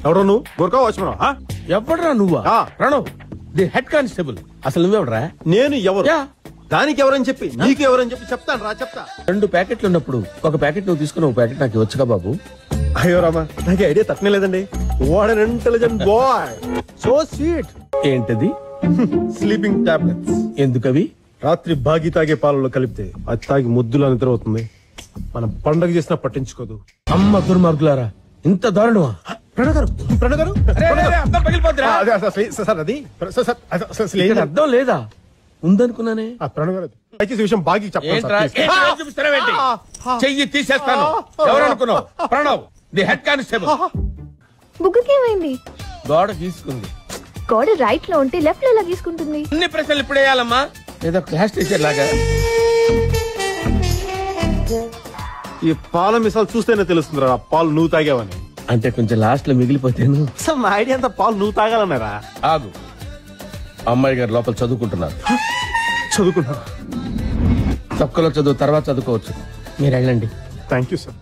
ఎవరో నువ్వు గోర్ఖా వాచ్మన్? ఎవడరా నువ్వా? Pranav the head constable. అసలు నువ్వెవడరా? నేను ఎవరు? దానికి ఎవరని చెప్పి నీకు ఎవరని చెప్పి చెప్తాను రా. చెప్తా. 2 ప్యాకెట్లు ఉన్నప్పుడు ఒక ప్యాకెట్ నువ్వు తీసుకుని ఒక ప్యాకెట్ నాకు ఇవ్వచ్చుగా బాబు. అయ్యో రామా, నాకు ఐడియా తక్కువ లేదండి. What an intelligent boy, so sweet. ఏంటది? Sleeping tablets. ఎందుకవి? రాత్రి బాగి తాగే పాలలో కలిపితే అది తాగి ముద్దులా నిద్ర అవుతుంది. మనం పండగ చేసినా పట్టించుకోదు. అమ్మ దుర్మార్గులారా, ఇంత దారుణమా? ప్రణగారు అర్థం లేదా? ఉందనుకున్నానే. విషయం బాగి చెయ్యి తీసేస్తాను. ఎవరనుకున్నావు? Pranav the head constable. బుగ్గకేమైంది? గోడ గీసుకుంది. గోడ రైట్ లో ఉంటే లెఫ్ట్ లో ఎలా గీసుకుంటుంది? అన్ని ప్రశ్నలు ఇప్పుడు వేయాలమ్మా. ఏదో క్లాస్ టీచర్ లాగా. ఈ పాల మిసాలు చూస్తేనే తెలుస్తుందిరా పాలు నువ్వు తాగావని. అంటే కొంచెం లాస్ట్ లో మిగిలిపోతేను. అసలు నా ఐడియా అంతా పాలు నువ్వు తాగాలన్నారా? ఆగు, అమ్మాయి గారు లోపల చదువుకుంటున్నారు. చదువుకున్నా. తక్కువలో చదువు తర్వాత చదువుకోవచ్చు. మీరు వెళ్ళండి. Thank you sir.